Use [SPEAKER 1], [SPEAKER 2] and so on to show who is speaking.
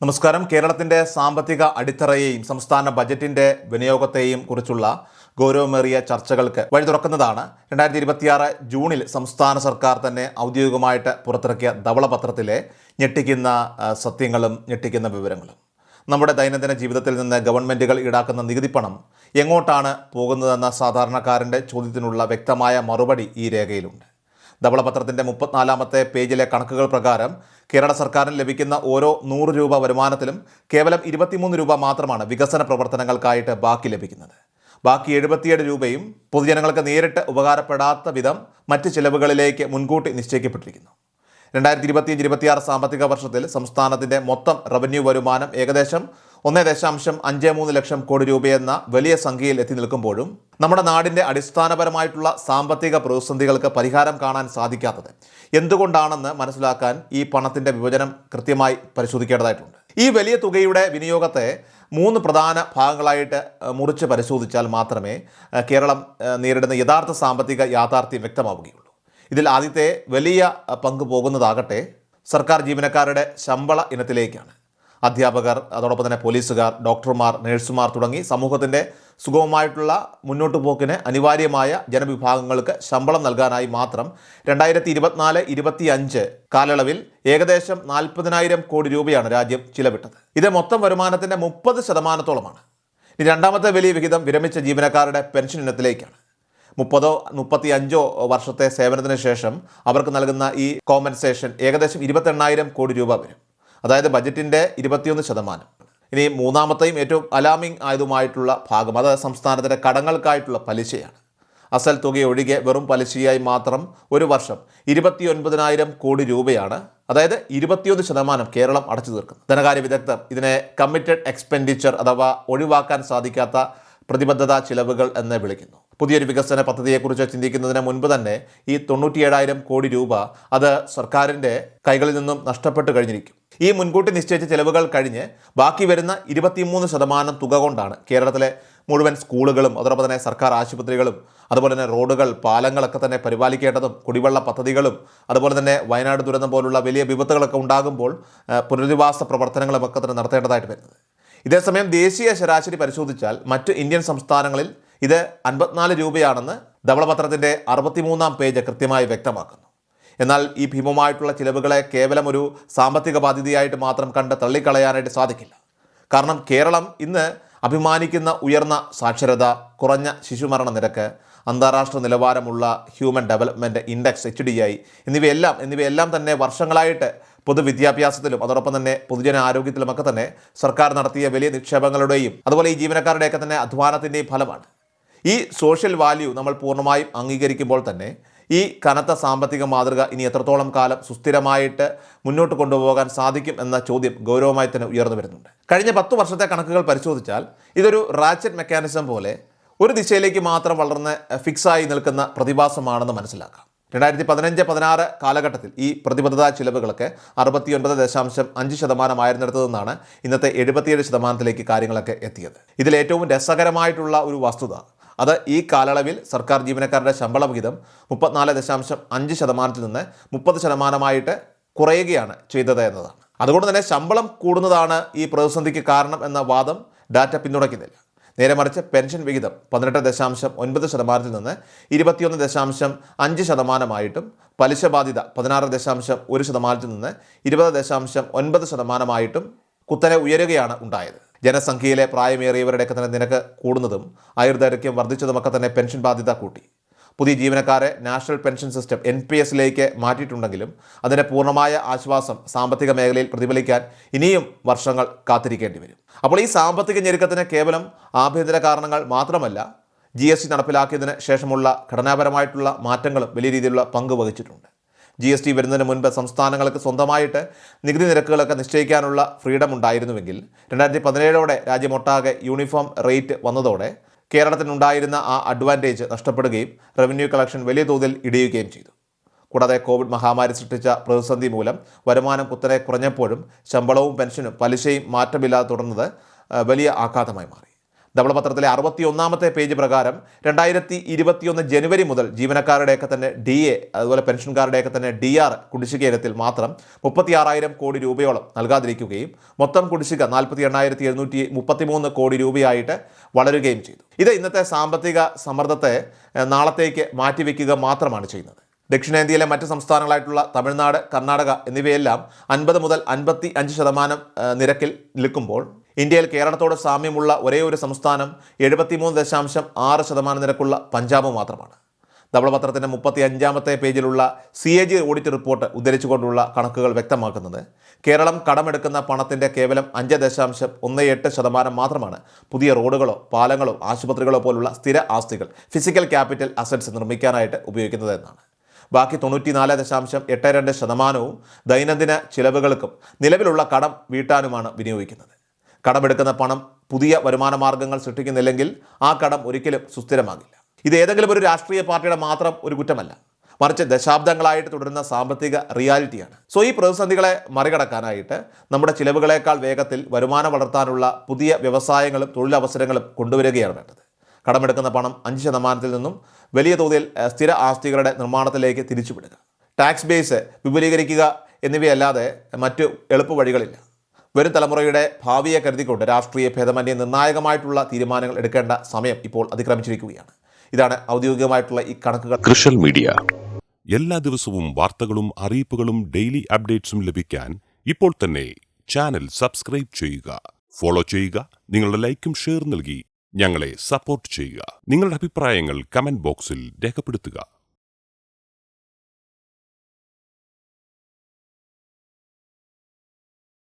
[SPEAKER 1] നമസ്കാരം. കേരളത്തിന്റെ സാമ്പത്തിക അടിത്തറയെയും സംസ്ഥാന ബജറ്റിന്റെ വിനിയോഗത്തെയും കുറിച്ചുള്ള ഗൗരവമേറിയ ചർച്ചകൾക്ക് വഴി തുറക്കുന്നതാണ് 2026 ജൂണിൽ സംസ്ഥാന സർക്കാർ തന്നെ ഔദ്യോഗികമായിട്ട് പുറത്തിറക്കിയ ധവളപത്രത്തിലെ ഞെട്ടിക്കുന്ന സത്യങ്ങളും ഞെട്ടിക്കുന്ന വിവരങ്ങളും. നമ്മുടെ ദൈനംദിന ജീവിതത്തിൽ നിന്ന് ഗവൺമെൻറ്റുകൾ ഈടാക്കുന്ന നികുതി പണം എങ്ങോട്ടാണ് പോകുന്നതെന്ന സാധാരണക്കാരൻ്റെ ചോദ്യത്തിനുള്ള വ്യക്തമായ മറുപടി ഈ രേഖയിലുണ്ട്. ധവളപത്രത്തിൻ്റെ 34-ാമത്തെ പേജിലെ കണക്കുകൾ പ്രകാരം കേരള സർക്കാരിന് ലഭിക്കുന്ന ഓരോ 100 രൂപ വരുമാനത്തിലും കേവലം 23 രൂപ മാത്രമാണ് വികസന പ്രവർത്തനങ്ങൾക്കായിട്ട് ബാക്കി ലഭിക്കുന്നത്. ബാക്കി 77 രൂപയും പൊതുജനങ്ങൾക്ക് നേരിട്ട് ഉപകാരപ്പെടാത്ത വിധം മറ്റ് ചിലവുകളിലേക്ക് മുൻകൂട്ടി നിശ്ചയിക്കപ്പെട്ടിരിക്കുന്നു. 2025-26 സാമ്പത്തിക വർഷത്തിൽ സംസ്ഥാനത്തിൻ്റെ മൊത്തം റവന്യൂ വരുമാനം ഏകദേശം 1.53 ലക്ഷം കോടി രൂപയെന്ന വലിയ സംഖ്യയിൽ എത്തി നിൽക്കുമ്പോഴും നമ്മുടെ നാടിൻ്റെ അടിസ്ഥാനപരമായിട്ടുള്ള സാമ്പത്തിക പ്രതിസന്ധികൾക്ക് പരിഹാരം കാണാൻ സാധിക്കാത്തത് എന്തുകൊണ്ടാണെന്ന് മനസ്സിലാക്കാൻ ഈ പണത്തിൻ്റെ വിഭജനം കൃത്യമായി പരിശോധിക്കേണ്ടതായിട്ടുണ്ട്. ഈ വലിയ തുകയുടെ വിനിയോഗത്തെ 3 പ്രധാന ഭാഗങ്ങളായിട്ട് മുറിച്ച് പരിശോധിച്ചാൽ മാത്രമേ കേരളം നേരിടുന്ന യഥാർത്ഥ സാമ്പത്തിക യാഥാർത്ഥ്യം വ്യക്തമാവുകയുള്ളൂ. ഇതിൽ ആദ്യത്തെ വലിയ പങ്ക് പോകുന്നതാകട്ടെ സർക്കാർ ജീവനക്കാരുടെ ശമ്പള ഇനത്തിലേക്കാണ്. അധ്യാപകർ, അതോടൊപ്പം തന്നെ പോലീസുകാർ, ഡോക്ടർമാർ, നഴ്സുമാർ തുടങ്ങി സമൂഹത്തിൻ്റെ സുഗമമായിട്ടുള്ള മുന്നോട്ട് പോക്കിന് അനിവാര്യമായ ജനവിഭാഗങ്ങൾക്ക് ശമ്പളം നൽകാനായി മാത്രം 2024-25 കാലയളവിൽ ഏകദേശം 40,000 കോടി രൂപയാണ് രാജ്യം ചിലവിട്ടത്. ഇത് മൊത്തം വരുമാനത്തിൻ്റെ 30%. ഇനി രണ്ടാമത്തെ വലിയ വിഹിതം വിരമിച്ച ജീവനക്കാരുടെ പെൻഷൻ ഇനത്തിലേക്കാണ്. 30-35 വർഷത്തെ സേവനത്തിന് ശേഷം അവർക്ക് നൽകുന്ന ഈ കോമ്പൻസേഷൻ ഏകദേശം 28,000 കോടി രൂപ വരും. അതായത് ബജറ്റിൻ്റെ 21%. ഇനി മൂന്നാമത്തെയും ഏറ്റവും അലാമിംഗ് ആയതുമായിട്ടുള്ള ഭാഗം അത് സംസ്ഥാനത്തിൻ്റെ കടങ്ങൾക്കായിട്ടുള്ള പലിശയാണ്. അസൽ തുകയൊഴികെ വെറും പലിശയായി മാത്രം ഒരു വർഷം 29,000 കോടി രൂപയാണ്. അതായത് 21% കേരളം അടച്ചു തീർക്കുന്നത്. ധനകാര്യ വിദഗ്ധർ ഇതിനെ കമ്മിറ്റഡ് എക്സ്പെൻഡിച്ചർ അഥവാ ഒഴിവാക്കാൻ സാധിക്കാത്ത പ്രതിബദ്ധതാ ചിലവുകൾ എന്ന് വിളിക്കുന്നു. പുതിയൊരു വികസന പദ്ധതിയെക്കുറിച്ച് ചിന്തിക്കുന്നതിന് മുൻപ് തന്നെ ഈ 97,000 കോടി രൂപ അത് സർക്കാരിൻ്റെ കൈകളിൽ നിന്നും നഷ്ടപ്പെട്ട് കഴിഞ്ഞിരിക്കും. ഈ മുൻകൂട്ടി നിശ്ചയിച്ച ചിലവുകൾ കഴിഞ്ഞ് ബാക്കി വരുന്ന 23% തുക കൊണ്ടാണ് കേരളത്തിലെ മുഴുവൻ സ്കൂളുകളും അതോടൊപ്പം തന്നെ സർക്കാർ ആശുപത്രികളും അതുപോലെ തന്നെ റോഡുകൾ, പാലങ്ങളൊക്കെ തന്നെ പരിപാലിക്കേണ്ടതും കുടിവെള്ള പദ്ധതികളും അതുപോലെ തന്നെ വയനാട് ദുരന്തം പോലുള്ള വലിയ വിപത്തുകളൊക്കെ ഉണ്ടാകുമ്പോൾ പുനരധിവാസ പ്രവർത്തനങ്ങളുമൊക്കെ തന്നെ നടത്തേണ്ടതായിട്ട് വരുന്നത്. ഇതേസമയം ദേശീയ ശരാശരി പരിശോധിച്ചാൽ മറ്റ് ഇന്ത്യൻ സംസ്ഥാനങ്ങളിൽ ഇത് 54 രൂപയാണെന്ന് ധവളപത്രത്തിൻ്റെ 63-ാം പേജ് കൃത്യമായി വ്യക്തമാക്കുന്നു. എന്നാൽ ഈ ഭീമമായിട്ടുള്ള ചിലവുകളെ കേവലം ഒരു സാമ്പത്തിക ബാധ്യതയായിട്ട് മാത്രം കണ്ട് തള്ളിക്കളയാനായിട്ട് സാധിക്കില്ല. കാരണം കേരളം ഇന്ന് അഭിമാനിക്കുന്ന ഉയർന്ന സാക്ഷരത, കുറഞ്ഞ ശിശുമരണ നിരക്ക്, അന്താരാഷ്ട്ര നിലവാരമുള്ള ഹ്യൂമൻ ഡെവലപ്മെൻറ്റ് ഇൻഡെക്സ് HDI എന്നിവയെല്ലാം തന്നെ വർഷങ്ങളായിട്ട് പൊതുവിദ്യാഭ്യാസത്തിലും അതോടൊപ്പം തന്നെ പൊതുജന ആരോഗ്യത്തിലുമൊക്കെ തന്നെ സർക്കാർ നടത്തിയ വലിയ നിക്ഷേപങ്ങളുടെയും അതുപോലെ ഈ ജീവനക്കാരുടെയൊക്കെ തന്നെ അധ്വാനത്തിൻ്റെയും ഫലമാണ്. ഈ സോഷ്യൽ വാല്യൂ നമ്മൾ പൂർണ്ണമായും അംഗീകരിക്കുമ്പോൾ തന്നെ ഈ കനത്ത സാമ്പത്തിക മാതൃക ഇനി എത്രത്തോളം കാലം സുസ്ഥിരമായിട്ട് മുന്നോട്ട് കൊണ്ടുപോകാൻ സാധിക്കും എന്ന ചോദ്യം ഗൗരവമായി തന്നെ ഉയർന്നു വരുന്നുണ്ട്. കഴിഞ്ഞ 10 വർഷത്തെ കണക്കുകൾ പരിശോധിച്ചാൽ ഇതൊരു റാച്ചറ്റ് മെക്കാനിസം പോലെ ഒരു ദിശയിലേക്ക് മാത്രം വളർന്ന് ഫിക്സായി നിൽക്കുന്ന പ്രതിഭാസമാണെന്ന് മനസ്സിലാക്കാം. 2015-16 കാലഘട്ടത്തിൽ ഈ പ്രതിബദ്ധതാ ചിലവുകളൊക്കെ 69.5% ആയിരുന്നിടത്തു നിന്നാണ് ഇന്നത്തെ 77% കാര്യങ്ങളൊക്കെ എത്തിയത്. ഇതിലേറ്റവും രസകരമായിട്ടുള്ള ഒരു വസ്തുത അത് ഈ കാലയളവിൽ സർക്കാർ ജീവനക്കാരുടെ ശമ്പള വിഹിതം 34.5% നിന്ന് 30% കുറയുകയാണ് ചെയ്തത് എന്നതാണ്. അതുകൊണ്ട് തന്നെ ശമ്പളം കൂടുന്നതാണ് ഈ പ്രതിസന്ധിക്ക് കാരണം എന്ന വാദം ഡാറ്റ പിന്തുണയ്ക്കുന്നില്ല. നേരെ മറിച്ച് പെൻഷൻ വിഹിതം 18.9% നിന്ന് 21.5% പലിശ ബാധ്യത 16.1% നിന്ന് 20.9% കുത്തനെ ഉയരുകയാണ് ഉണ്ടായത്. ജനസംഖ്യയിലെ പ്രായമേറിയവരുടെയൊക്കെ തന്നെ നിരക്ക് കൂടുന്നതും ആയുർദൈർഘ്യം വർദ്ധിച്ചതുമൊക്കെ തന്നെ പെൻഷൻ ബാധ്യത കൂട്ടി. പുതിയ ജീവനക്കാരെ നാഷണൽ പെൻഷൻ സിസ്റ്റം NPSലേക്ക് മാറ്റിയിട്ടുണ്ടെങ്കിലും അതിൻ്റെ പൂർണ്ണമായ ആശ്വാസം സാമ്പത്തിക മേഖലയിൽ പ്രതിഫലിക്കാൻ ഇനിയും വർഷങ്ങൾ കാത്തിരിക്കേണ്ടി വരും. അപ്പോൾ ഈ സാമ്പത്തിക ഞെരുക്കത്തിന് കേവലം ആഭ്യന്തര കാരണങ്ങൾ മാത്രമല്ല, GST നടപ്പിലാക്കിയതിന് ശേഷമുള്ള ഘടനാപരമായിട്ടുള്ള മാറ്റങ്ങളും വലിയ രീതിയിലുള്ള പങ്ക് വഹിച്ചിട്ടുണ്ട്. GST വരുന്നതിന് മുൻപ് സംസ്ഥാനങ്ങൾക്ക് സ്വന്തമായിട്ട് നികുതി നിരക്കുകളൊക്കെ നിശ്ചയിക്കാനുള്ള ഫ്രീഡം ഉണ്ടായിരുന്നുവെങ്കിൽ 2017 രാജ്യമൊട്ടാകെ യൂണിഫോം റേറ്റ് വന്നതോടെ കേരളത്തിനുണ്ടായിരുന്ന ആ അഡ്വാൻറ്റേജ് നഷ്ടപ്പെടുകയും റവന്യൂ കളക്ഷൻ വലിയ തോതിൽ ഇടിയുകയും ചെയ്തു. കൂടാതെ കോവിഡ് മഹാമാരി സൃഷ്ടിച്ച പ്രതിസന്ധി മൂലം വരുമാനം കുത്തനെ കുറഞ്ഞപ്പോഴും ശമ്പളവും പെൻഷനും പലിശയും മാറ്റമില്ലാതെ തുടർന്നത് വലിയ ആഘാതമായി മാറി. ധവളപത്രത്തിലെ 61-ാമത്തെ പേജ് പ്രകാരം 2021 ജനുവരി മുതൽ ജീവനക്കാരുടെയൊക്കെ തന്നെ DA അതുപോലെ പെൻഷൻകാരുടെയൊക്കെ തന്നെ DR കുടിശ്ശിക ഇനത്തിൽ മാത്രം 36,000 കോടി രൂപയോളം നൽകാതിരിക്കുകയും മൊത്തം കുടിശ്ശിക 48,733 കോടി രൂപയായിട്ട് വളരുകയും ചെയ്തു. ഇത് ഇന്നത്തെ സാമ്പത്തിക സമ്മർദ്ദത്തെ നാളത്തേക്ക് മാറ്റിവെക്കുക മാത്രമാണ് ചെയ്യുന്നത്. ദക്ഷിണേന്ത്യയിലെ മറ്റ് സംസ്ഥാനങ്ങളായിട്ടുള്ള തമിഴ്നാട്, കർണാടക എന്നിവയെല്ലാം 50 മുതൽ 55% നിരക്കിൽ നിൽക്കുമ്പോൾ ഇന്ത്യയിൽ കേരളത്തോട് സാമ്യമുള്ള ഒരേ ഒരു സംസ്ഥാനം 73.6% നിരക്കുള്ള പഞ്ചാബ് മാത്രമാണ്. ധവളപത്രത്തിൻ്റെ 35-ാമത്തെ പേജിലുള്ള CAG ഓഡിറ്റ് റിപ്പോർട്ട് ഉദ്ധരിച്ചുകൊണ്ടുള്ള കണക്കുകൾ വ്യക്തമാക്കുന്നത് കേരളം കടമെടുക്കുന്ന പണത്തിൻ്റെ കേവലം 5.18% മാത്രമാണ് പുതിയ റോഡുകളോ പാലങ്ങളോ ആശുപത്രികളോ പോലുള്ള സ്ഥിര ആസ്തികൾ ഫിസിക്കൽ ക്യാപിറ്റൽ അസറ്റ്സ് നിർമ്മിക്കാനായിട്ട് ഉപയോഗിക്കുന്നത് എന്നാണ്. ബാക്കി 94.82% ദൈനംദിന ചിലവുകൾക്കും നിലവിലുള്ള കടം വീട്ടാനുമാണ് വിനിയോഗിക്കുന്നത്. കടമെടുക്കുന്ന പണം പുതിയ വരുമാന മാർഗങ്ങൾ സൃഷ്ടിക്കുന്നില്ലെങ്കിൽ ആ കടം ഒരിക്കലും സുസ്ഥിരമാകില്ല. ഇത് ഏതെങ്കിലും ഒരു രാഷ്ട്രീയ പാർട്ടിയുടെ മാത്രം ഒരു കുറ്റമല്ല, മറിച്ച് ദശാബ്ദങ്ങളായിട്ട് തുടരുന്ന സാമ്പത്തിക റിയാലിറ്റിയാണ്. സോ ഈ പ്രതിസന്ധികളെ മറികടക്കാനായിട്ട് നമ്മുടെ ചിലവുകളേക്കാൾ വേഗത്തിൽ വരുമാനം വളർത്താനുള്ള പുതിയ വ്യവസായങ്ങളും തൊഴിലവസരങ്ങളും കൊണ്ടുവരികയാണ് വേണ്ടത്. കടമെടുക്കുന്ന പണം 5% നിന്നും വലിയ തോതിൽ സ്ഥിര ആസ്തികളുടെ നിർമ്മാണത്തിലേക്ക് തിരിച്ചുവിടുക, ടാക്സ് ബേസ് വിപുലീകരിക്കുക എന്നിവയല്ലാതെ മറ്റു എളുപ്പവഴികളില്ല. വരും തലമുറയുടെ ഭാവിയെ കരുതിക്കൊണ്ട് രാഷ്ട്രീയ ഭേദമന്യേ നിർണായകമായിട്ടുള്ള തീരുമാനങ്ങൾ എടുക്കേണ്ട സമയം ഇപ്പോൾ അതിക്രമിച്ചിരിക്കുകയാണ്. ഇതാണ് ഔദ്യോഗികമായിട്ടുള്ള ഈ കണക്കുകൾ.
[SPEAKER 2] കൃഷൽ മീഡിയ എല്ലാ ദിവസവും വാർത്തകളും അറിയിപ്പുകളും ഡെയിലി അപ്ഡേറ്റ്സും ലഭിക്കാൻ ഇപ്പോൾ തന്നെ ചാനൽ സബ്സ്ക്രൈബ് ചെയ്യുക, ഫോളോ ചെയ്യുക, നിങ്ങളുടെ ലൈക്കും ഷെയർ നൽകി ഞങ്ങളെ സപ്പോർട്ട് ചെയ്യുക. നിങ്ങളുടെ അഭിപ്രായങ്ങൾ കമന്റ് ബോക്സിൽ രേഖപ്പെടുത്തുക.